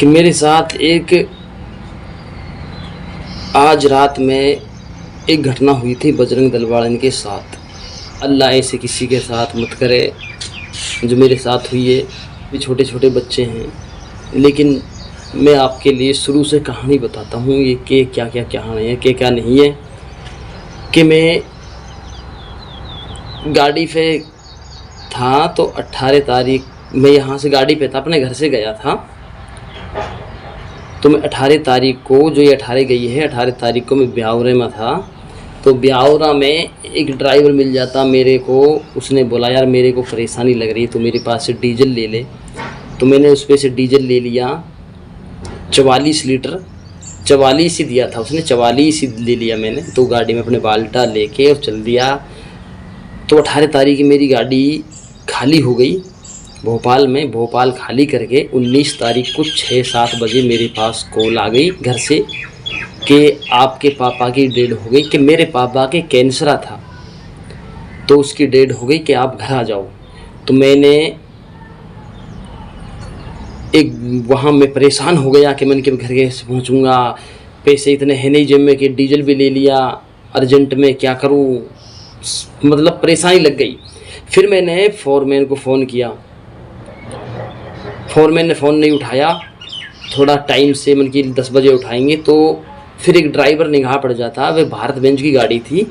कि मेरे साथ आज रात में एक घटना हुई थी बजरंग दल वालन के साथ। अल्लाह ऐसे किसी के साथ मत करे जो मेरे साथ हुई है। भी छोटे छोटे बच्चे हैं, लेकिन मैं आपके लिए शुरू से कहानी बताता हूँ ये कि क्या क्या कहानी है, क्या क्या नहीं है। कि मैं गाड़ी पे था तो 18 तारीख मैं यहाँ से गाड़ी पे था, अपने घर से गया था। तो मैं 18 तारीख को, जो ये 18 गई है, 18 तारीख को मैं ब्यावरे में था। तो ब्यावरा में एक ड्राइवर मिल जाता मेरे को। उसने बोला यार मेरे को परेशानी लग रही है तो मेरे पास से डीजल ले ले। तो मैंने उस पर से डीजल ले लिया, 44 लीटर 44 ही दिया था उसने, 44 ही ले लिया मैंने। तो गाड़ी में अपने बाल्टा लेके और चल दिया। तो 18 तारीख की मेरी गाड़ी खाली हो गई भोपाल में। भोपाल खाली करके 19 तारीख को 6-7 बजे मेरे पास कॉल आ गई घर से कि आपके पापा की डेड हो गई, कि मेरे पापा के कैंसर था तो उसकी डेड हो गई, कि आप घर आ जाओ। तो मैंने वहाँ मैं परेशान हो गया कि मैंने घर कैसे पहुँचूँगा, पैसे इतने हैं नहीं जेब में, कि डीजल भी ले लिया अर्जेंट में, क्या करूँ, मतलब परेशानी लग गई। फिर मैंने फोरमैन को फ़ोन किया, फोरमैन ने फ़ोन नहीं उठाया। थोड़ा टाइम से मन की 10 बजे उठाएंगे। तो फिर एक ड्राइवर निगाह पड़ जाता, वह भारत बेंज की गाड़ी थी।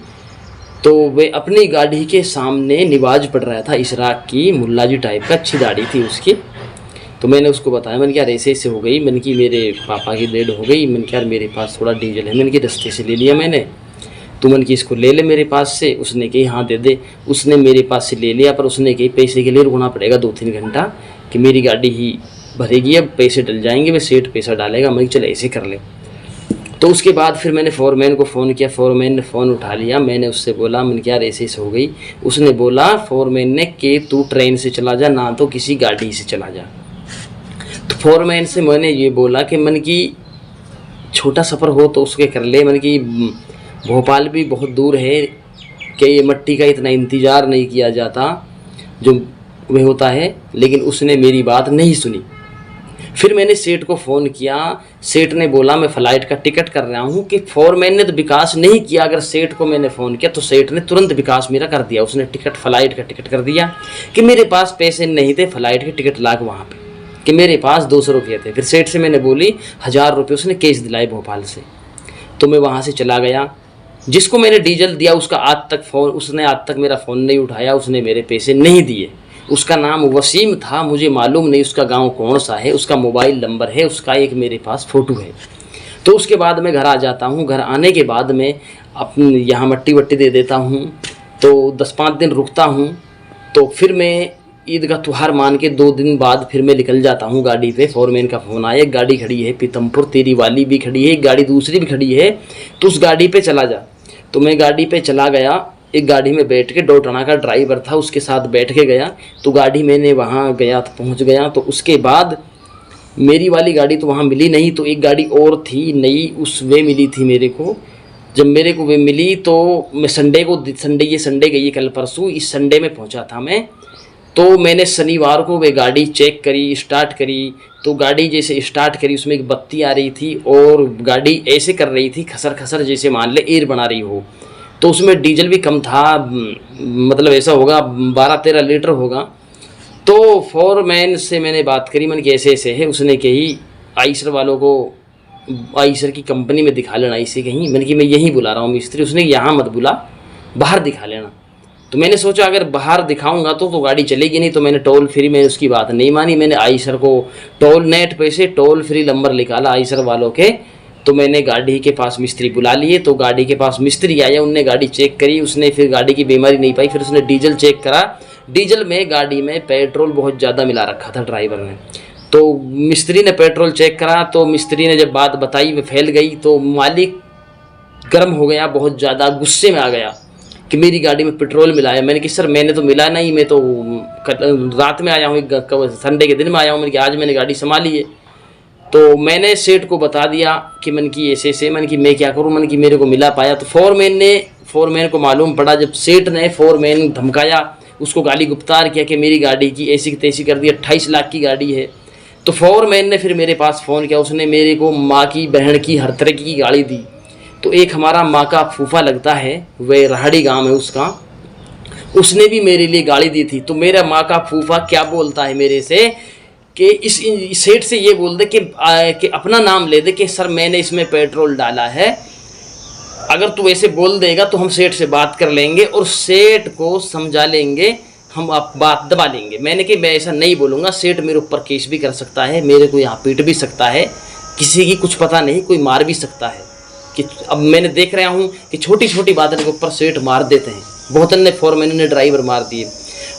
तो वह अपनी गाड़ी के सामने निवाज पड़ रहा था इशराक की, मुल्ला जी टाइप का, अच्छी गाड़ी थी उसकी। तो मैंने उसको बताया, मैंने क्या ऐसे ऐसे हो गई, मैंने कि मेरे पापा की डेड हो गई, मैंने क्या मेरे पास थोड़ा डीजल है, मैंने कि रास्ते से ले लिया मैंने, तो मन की इसको ले ले मेरे पास से। उसने कही हाँ दे दे। उसने मेरे पास से ले लिया, पर उसने कही पैसे के लिए रुकना पड़ेगा 2-3 घंटा, कि मेरी गाड़ी ही भरेगी, अब पैसे डल जाएंगे, वे सेठ पैसा डालेगा। मैं चल ऐसे कर ले। तो उसके बाद फिर मैंने फोरमैन को फ़ोन किया, फोरमैन ने फ़ोन उठा लिया। मैंने उससे बोला, मैंने क्या ऐसे ऐसे हो गई। उसने बोला फोरमैन ने कि तू ट्रेन से चला जा, ना तो किसी गाड़ी से चला जा। तो फोरमैन से मैंने ये बोला कि मन की छोटा सफ़र हो तो उसके कर ले, मन की भोपाल भी बहुत दूर है, कि ये मट्टी का इतना इंतज़ार नहीं किया जाता जो वह होता है। लेकिन उसने मेरी बात नहीं सुनी। फिर मैंने सेठ को फ़ोन किया। सेठ ने बोला मैं फ़्लाइट का टिकट कर रहा हूँ, कि फोरमैन ने तो विकास नहीं किया। अगर सेठ को मैंने फ़ोन किया तो सेठ ने तुरंत विकास मेरा कर दिया, उसने फ़्लाइट का टिकट कर दिया। कि मेरे पास पैसे नहीं थे फ़्लाइट के टिकट लाग वहाँ पे, कि मेरे पास 200 रुपये थे। फिर सेठ से मैंने बोली 1000 रुपये उसने कैश दिलाए भोपाल से। तो मैं वहाँ से चला गया। जिसको मैंने डीजल दिया उसका उसने आज तक मेरा फ़ोन नहीं उठाया, उसने मेरे पैसे नहीं दिए। उसका नाम वसीम था, मुझे मालूम नहीं उसका गांव कौन सा है, उसका मोबाइल नंबर है, उसका एक मेरे पास फ़ोटो है। तो उसके बाद मैं घर आ जाता हूँ। घर आने के बाद मैं अपने यहाँ मट्टी वट्टी दे देता हूँ, तो 10-5 दिन रुकता हूँ। तो फिर मैं ईद का त्यौहार मान के 2 दिन बाद फिर मैं निकल जाता हूँ गाड़ी पे। फोरमैन का फ़ोन आया, एक गाड़ी खड़ी है पीतमपुर, तेरी वाली भी खड़ी है, एक गाड़ी दूसरी भी खड़ी है, तो उस गाड़ी पे चला जा। तो मैं गाड़ी पे चला गया। एक गाड़ी में बैठ के, 2 टना का ड्राइवर था, उसके साथ बैठ के गया। तो गाड़ी मैंने वहाँ गया तो पहुँच गया। तो उसके बाद मेरी वाली गाड़ी तो वहाँ मिली नहीं, तो एक गाड़ी और थी नई, वे मिली थी मेरे को। जब मेरे को वे मिली तो मैं संडे गई है कल परसों, इस संडे में पहुँचा था मैं। तो मैंने शनिवार को वे गाड़ी चेक करी, स्टार्ट करी। तो गाड़ी जैसे स्टार्ट करी उसमें एक बत्ती आ रही थी और गाड़ी ऐसे कर रही थी खसर खसर, जैसे मान ले एयर बना रही हो। तो उसमें डीजल भी कम था, मतलब ऐसा होगा 12-13 लीटर होगा। तो फोरमैन से मैंने बात करी, मैंने कि ऐसे ऐसे है। उसने कही आइसर वालों को, आइसर की कंपनी में दिखा लेना इसे कहीं। मैंने कि मैं यहीं बुला रहा हूँ मिस्त्री। उसने यहाँ मत बुला, बाहर दिखा लेना। तो मैंने सोचा अगर बाहर दिखाऊंगा तो गाड़ी चलेगी नहीं। तो मैंने टोल फ्री में उसकी बात नहीं मानी। मैंने आइसर को नेट पे से टोल फ्री नंबर निकाला आइसर वालों के। तो मैंने गाड़ी के पास मिस्त्री बुला लिए। तो गाड़ी के पास मिस्त्री आया, उनने गाड़ी चेक करी। उसने फिर गाड़ी की बीमारी नहीं पाई। फिर उसने डीजल चेक करा। डीजल में गाड़ी में पेट्रोल बहुत ज़्यादा मिला रखा था ड्राइवर ने। तो मिस्त्री ने पेट्रोल चेक करा। तो मिस्त्री ने जब बात बताई वे फैल गई। तो मालिक गर्म हो गया, बहुत ज़्यादा गुस्से में आ गया कि मेरी गाड़ी में पेट्रोल मिला है। मैंने कि सर मैंने तो मिला नहीं, मैं तो रात में आया हूँ, संडे के दिन में आया हूँ। मैंने कि आज मैंने गाड़ी संभाली है। तो मैंने सेठ को बता दिया कि मन की ऐसे ऐसे, मन की मैं क्या करूँ, मन की मेरे को मिला पाया। तो फोरमैन को मालूम पड़ा। जब सेठ ने फोरमैन धमकाया, उसको गाली गुप्तार किया कि मेरी गाड़ी की ऐसी तैसी कर दी, 28 लाख की गाड़ी है। तो फोरमैन ने फिर मेरे पास फ़ोन किया, उसने मेरे को माँ की बहन की हर तरह की गाड़ी दी। तो एक हमारा माँ का फूफा लगता है, वह राहड़ी गांव है उसका, उसने भी मेरे लिए गाड़ी दी थी। तो मेरा माँ का फूफा क्या बोलता है मेरे से कि इस सेठ से ये बोल दे कि अपना नाम ले दे कि सर मैंने इसमें पेट्रोल डाला है, अगर तू ऐसे बोल देगा तो हम सेठ से बात कर लेंगे और सेठ को समझा लेंगे, हम आप बात दबा लेंगे। मैंने कि मैं ऐसा नहीं बोलूँगा, सेठ मेरे ऊपर केस भी कर सकता है, मेरे को यहाँ पीट भी सकता है, किसी की कुछ पता नहीं, कोई मार भी सकता है। कि अब मैंने देख रहा हूँ कि छोटी छोटी बातों के ऊपर सेठ मार देते हैं, बहुत ने फोरमैन ने ड्राइवर मार दिए।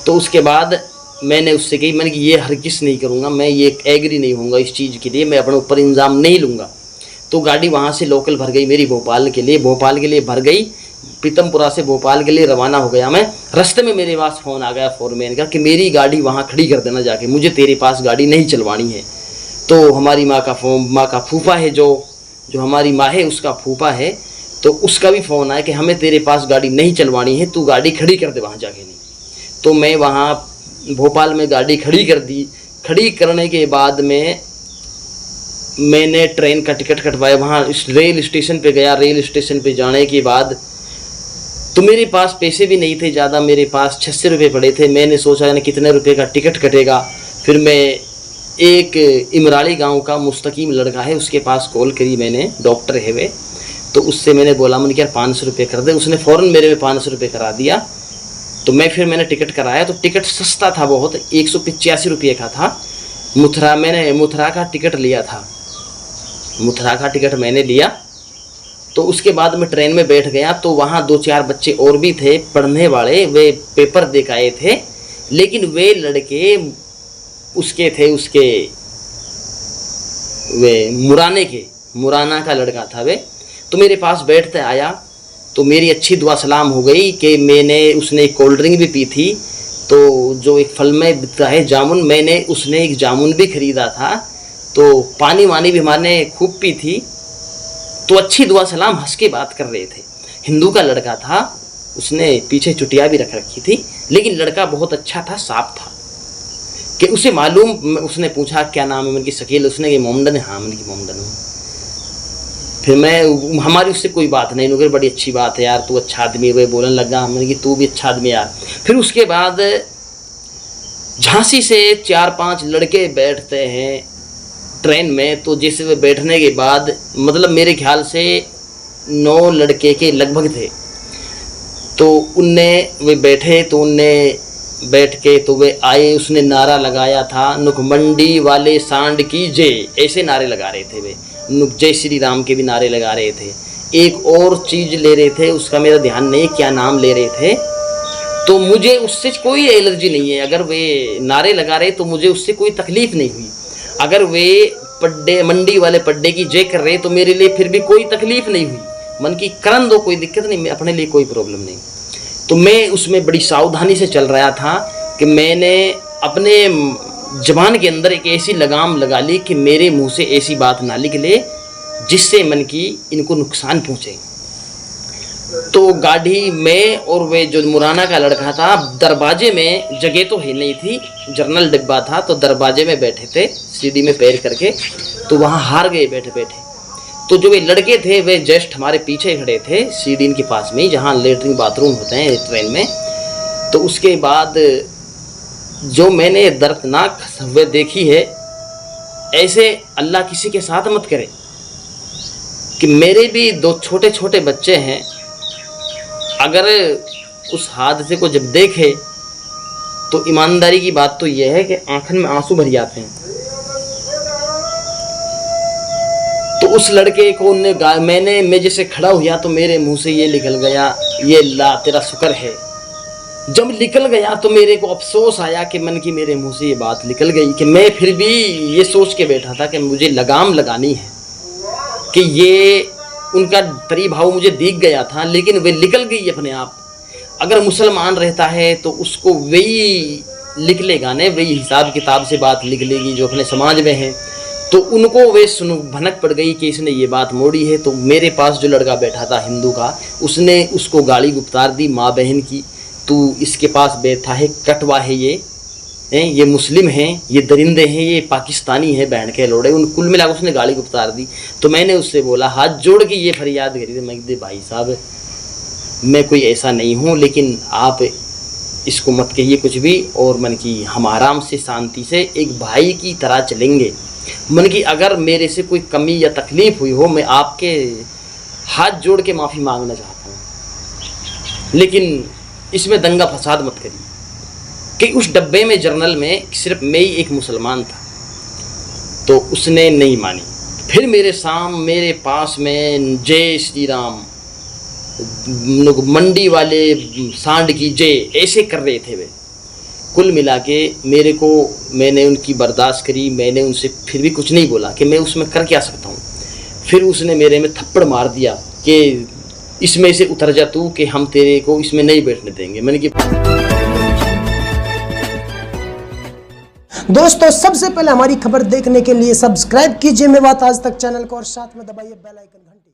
तो उसके बाद मैंने उससे कही, मैंने कि ये हरगिज़ नहीं करूँगा, मैं ये एग्री नहीं होऊंगा इस चीज़ के लिए, मैं अपने ऊपर इंजाम नहीं लूँगा। तो गाड़ी वहाँ से लोकल भर गई मेरी भोपाल के लिए भर गई। पीतमपुरा से भोपाल के लिए रवाना हो गया मैं। रास्ते में मेरे पास फ़ोन आ गया फोरमैन का कि मेरी गाड़ी वहाँ खड़ी कर देना जाके, मुझे तेरे पास गाड़ी नहीं चलवानी है। तो हमारी माँ का फूफा है, जो हमारी माँ है उसका फूफा है, तो उसका भी फ़ोन आया कि हमें तेरे पास गाड़ी नहीं चलवानी है, तू गाड़ी खड़ी कर दे वहाँ जाके। नहीं तो मैं वहाँ भोपाल में गाड़ी खड़ी कर दी। खड़ी करने के बाद में मैंने ट्रेन का टिकट कटवाया, वहाँ इस रेल स्टेशन पे गया। रेल स्टेशन पे जाने के बाद तो मेरे पास पैसे भी नहीं थे ज़्यादा, मेरे पास 600 रुपये पड़े थे। मैंने सोचा ना कितने रुपए का टिकट कटेगा। फिर मैं एक इमराली गांव का मुस्तकीम लड़का है उसके पास कॉल करी मैंने, डॉक्टर है वे, तो उससे मैंने बोला, मैंने क्या 500 रुपये कर दे। उसने फ़ौरन मेरे में 500 रुपये करा दिया। तो मैंने टिकट कराया, तो टिकट सस्ता था बहुत, 185 रुपये का था। मैंने मथुरा का टिकट लिया था, मथुरा का टिकट मैंने लिया। तो उसके बाद मैं ट्रेन में बैठ गया। तो वहाँ 2-4 बच्चे और भी थे पढ़ने वाले, वे पेपर दे के आए थे, लेकिन वे लड़के उसके वे मुराना का लड़का था वे। तो मेरे पास बैठते आया, तो मेरी अच्छी दुआ सलाम हो गई कि उसने एक कोल्ड ड्रिंक भी पी थी। तो जो एक फल में बिकता है जामुन, उसने एक जामुन भी ख़रीदा था। तो पानी वानी भी हमारे खूब पी थी। तो अच्छी दुआ सलाम हंस के बात कर रहे थे। हिंदू का लड़का था, उसने पीछे चुटिया भी रख रखी थी, लेकिन लड़का बहुत अच्छा था, साफ था। कि उसे मालूम, उसने पूछा क्या नाम है, मैंने कि शकील। उसने कि मोमडन है। हाँ, मैंने कि मोमडन हूँ। फिर हमारी उससे कोई बात नहीं, उन्होंने बड़ी अच्छी बात है यार, तू अच्छा आदमी है, बोलने लगा। मैंने कि तू भी अच्छा आदमी यार। फिर उसके बाद झांसी से 4-5 लड़के बैठते हैं ट्रेन में। तो जैसे वे बैठने के बाद, मतलब मेरे ख्याल से 9 लड़के के लगभग थे। तो वे बैठे, तो उनने बैठ के तो वे आए, उसने नारा लगाया था, नुकमंडी वाले सांड की जय, ऐसे नारे लगा रहे थे वे। जय श्री राम के भी नारे लगा रहे थे। एक और चीज़ ले रहे थे, उसका मेरा ध्यान नहीं क्या नाम ले रहे थे। तो मुझे उससे कोई एलर्जी नहीं है, अगर वे नारे लगा रहे तो मुझे उससे कोई तकलीफ़ नहीं हुई। अगर वे मंडी वाले पड्डे की जय कर रहे तो मेरे लिए फिर भी कोई तकलीफ़ नहीं हुई। मन की करन दो, कोई दिक्कत नहीं, अपने लिए कोई प्रॉब्लम नहीं। तो मैं उसमें बड़ी सावधानी से चल रहा था कि मैंने अपने ज़बान के अंदर एक ऐसी लगाम लगा ली कि मेरे मुंह से ऐसी बात ना निकले जिससे मन की इनको नुकसान पहुँचे। तो गाड़ी में और वे जो मुराना का लड़का था, दरवाजे में जगह तो है नहीं थी, जर्नल डिब्बा था, तो दरवाजे में बैठे थे सीढ़ी में पैर करके। तो वहाँ हार गए बैठे बैठे। तो जो वे लड़के थे वे जस्ट हमारे पीछे खड़े थे सीढ़ी के पास में, जहाँ लेटरिन बाथरूम होते हैं ट्रेन में। तो उसके बाद जो मैंने दर्दनाक वे देखी है, ऐसे अल्लाह किसी के साथ मत करे कि मेरे भी 2 छोटे छोटे बच्चे हैं, अगर उस हादसे को जब देखे तो ईमानदारी की बात तो यह है कि आंखों में आंसू भर जाते हैं। तो उस लड़के को मैं जैसे खड़ा हुआ तो मेरे मुंह से ये निकल गया, ये अल्लाह तेरा शुक्र है। जब निकल गया तो मेरे को अफसोस आया कि मन की मेरे मुंह से ये बात निकल गई कि मैं फिर भी ये सोच के बैठा था कि मुझे लगाम लगानी है, कि ये उनका परिभाव मुझे दिख गया था, लेकिन वे निकल गई अपने आप। अगर मुसलमान रहता है तो उसको वही लिख लेगा ने, वही हिसाब किताब से बात लिख लेगी जो अपने समाज में है। तो उनको वे भनक पड़ गई कि इसने ये बात मोड़ी है। तो मेरे पास जो लड़का बैठा था हिंदू का, उसने उसको गाली उतार दी माँ बहन की, तू इसके पास बैठा है कटवा है ये, ये मुस्लिम हैं, ये दरिंदे हैं, ये पाकिस्तानी हैं, बैंड के लोड़े, उन कुल मिलाकर उसने गाड़ी को उतार दी। तो मैंने उससे बोला, हाथ जोड़ के ये फरियाद करी थी, मैं दे भाई साहब मैं कोई ऐसा नहीं हूँ, लेकिन आप इसको मत कहिए कुछ भी, और मन की हम आराम से शांति से एक भाई की तरह चलेंगे। मन की अगर मेरे से कोई कमी या तकलीफ़ हुई हो, मैं आपके हाथ जोड़ के माफ़ी मांगना चाहता हूँ, लेकिन इसमें दंगा फसाद मत करिए। कि उस डब्बे में जर्नल में सिर्फ मैं ही एक मुसलमान था, तो उसने नहीं मानी। फिर मेरे पास में जय श्री राम, मंडी वाले सांड की जय ऐसे कर रहे थे वे। कुल मिला के मैंने उनकी बर्दाश्त करी, मैंने उनसे फिर भी कुछ नहीं बोला कि मैं उसमें कर क्या सकता हूँ। फिर उसने मेरे में थप्पड़ मार दिया कि इसमें से उतर जा तू, कि हम तेरे को इसमें नहीं बैठने देंगे। मैंने कि दोस्तों सबसे पहले हमारी खबर देखने के लिए सब्सक्राइब कीजिए मेवात आज तक चैनल को और साथ में दबाइए बेल आइकन घंटी।